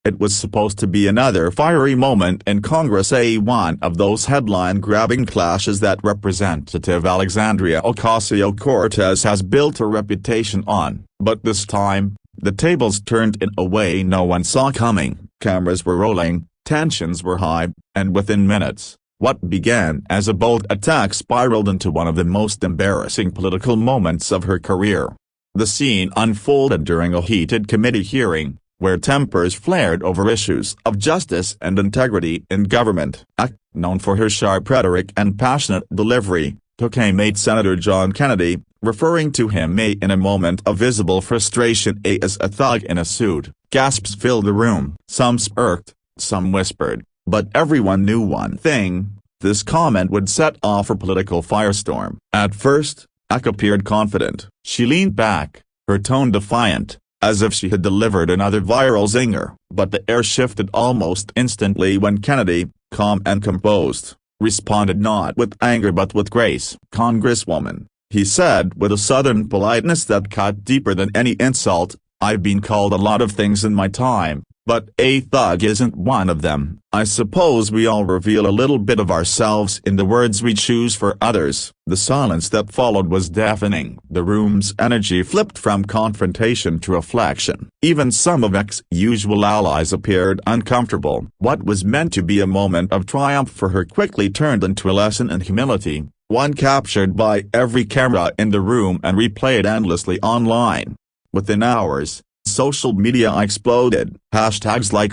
It was supposed to be another fiery moment in Congress, one of those headline-grabbing clashes that Representative Alexandria Ocasio-Cortez has built a reputation on, but this time, the tables turned in a way no one saw coming. Cameras were rolling, tensions were high, and within minutes, what began as a bold attack spiraled into one of the most embarrassing political moments of her career. The scene unfolded during a heated committee hearing, where tempers flared over issues of justice and integrity in government. Known for her sharp rhetoric and passionate delivery, took aim at Senator John Kennedy, referring to him in a moment of visible frustration as a thug in a suit. Gasps filled the room. Some smirked, some whispered, but everyone knew one thing: this comment would set off a political firestorm. At first, appeared confident. She leaned back, her tone defiant, as if she had delivered another viral zinger. But the air shifted almost instantly when Kennedy, calm and composed, responded not with anger but with grace. "Congresswoman," he said with a southern politeness that cut deeper than any insult, "I've been called a lot of things in my time, but a thug isn't one of them. I suppose we all reveal a little bit of ourselves in the words we choose for others." The silence that followed was deafening. The room's energy flipped from confrontation to reflection. Even some of X's usual allies appeared uncomfortable. What was meant to be a moment of triumph for her quickly turned into a lesson in humility, one captured by every camera in the room and replayed endlessly online. Within hours, social media exploded. Hashtags like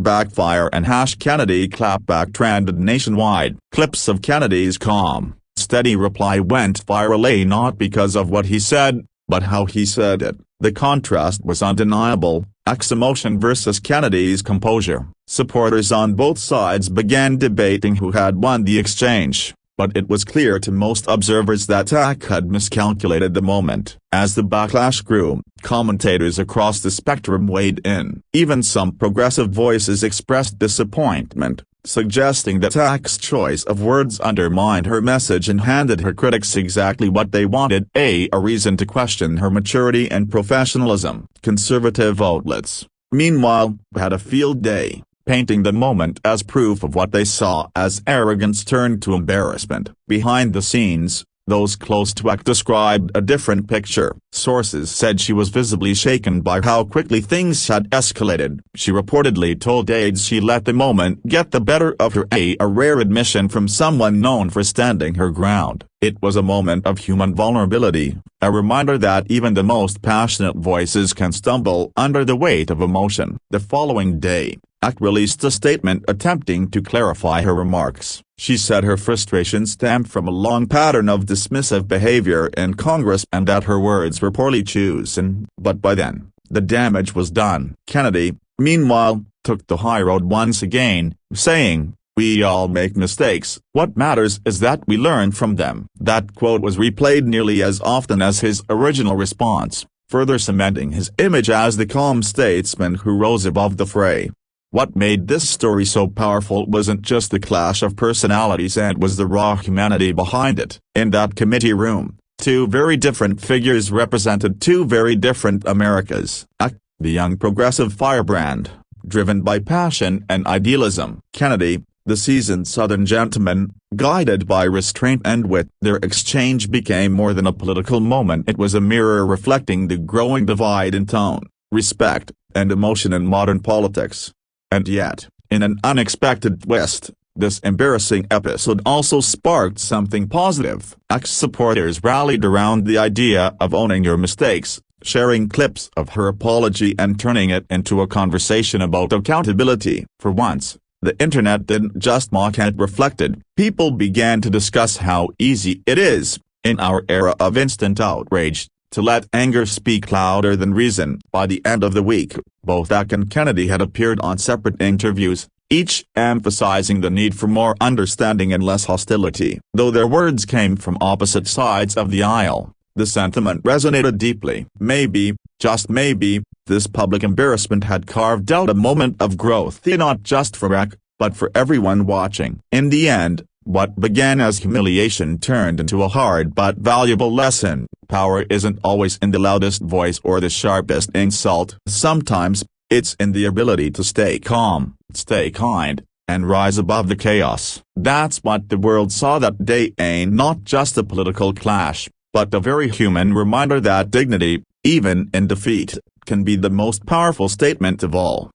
#Backfire and #KennedyClapback trended nationwide. Clips of Kennedy's calm, steady reply went viral, not because of what he said, but how he said it. The contrast was undeniable: X's emotion versus Kennedy's composure. Supporters on both sides began debating who had won the exchange, but it was clear to most observers that X had miscalculated the moment. As the backlash grew, commentators across the spectrum weighed in. Even some progressive voices expressed disappointment, suggesting that X's choice of words undermined her message and handed her critics exactly what they wanted: a reason to question her maturity and professionalism. Conservative outlets, meanwhile, had a field day, painting the moment as proof of what they saw as arrogance turned to embarrassment. Behind the scenes, those close to X described a different picture. Sources said she was visibly shaken by how quickly things had escalated. She reportedly told aides she let the moment get the better of her, a rare admission from someone known for standing her ground. It was a moment of human vulnerability, a reminder that even the most passionate voices can stumble under the weight of emotion. The following day, X released a statement attempting to clarify her remarks. She said her frustration stemmed from a long pattern of dismissive behavior in Congress and that her words were poorly chosen, but by then, the damage was done. Kennedy, meanwhile, took the high road once again, saying, "We all make mistakes. What matters is that we learn from them." That quote was replayed nearly as often as his original response, further cementing his image as the calm statesman who rose above the fray. What made this story so powerful wasn't just the clash of personalities, and was the raw humanity behind it. In that committee room, two very different figures represented two very different Americas. X, the young progressive firebrand, driven by passion and idealism; Kennedy, the seasoned Southern gentleman, guided by restraint and wit. Their exchange became more than a political moment. It was a mirror reflecting the growing divide in tone, respect, and emotion in modern politics. And yet, in an unexpected twist, this embarrassing episode also sparked something positive. X supporters rallied around the idea of owning your mistakes, sharing clips of her apology and turning it into a conversation about accountability. For once, the internet didn't just mock, it reflected. People began to discuss how easy it is, in our era of instant outrage, to let anger speak louder than reason. By the end of the week, both X and Kennedy had appeared on separate interviews, each emphasizing the need for more understanding and less hostility. Though their words came from opposite sides of the aisle, the sentiment resonated deeply. Maybe, just maybe, this public embarrassment had carved out a moment of growth, not just for X, but for everyone watching. In the end, what began as humiliation turned into a hard but valuable lesson. Power isn't always in the loudest voice or the sharpest insult. Sometimes, It's in the ability to stay calm, stay kind, and rise above the chaos. That's what the world saw that day, ain't not just a political clash, but a very human reminder that dignity, even in defeat, can be the most powerful statement of all.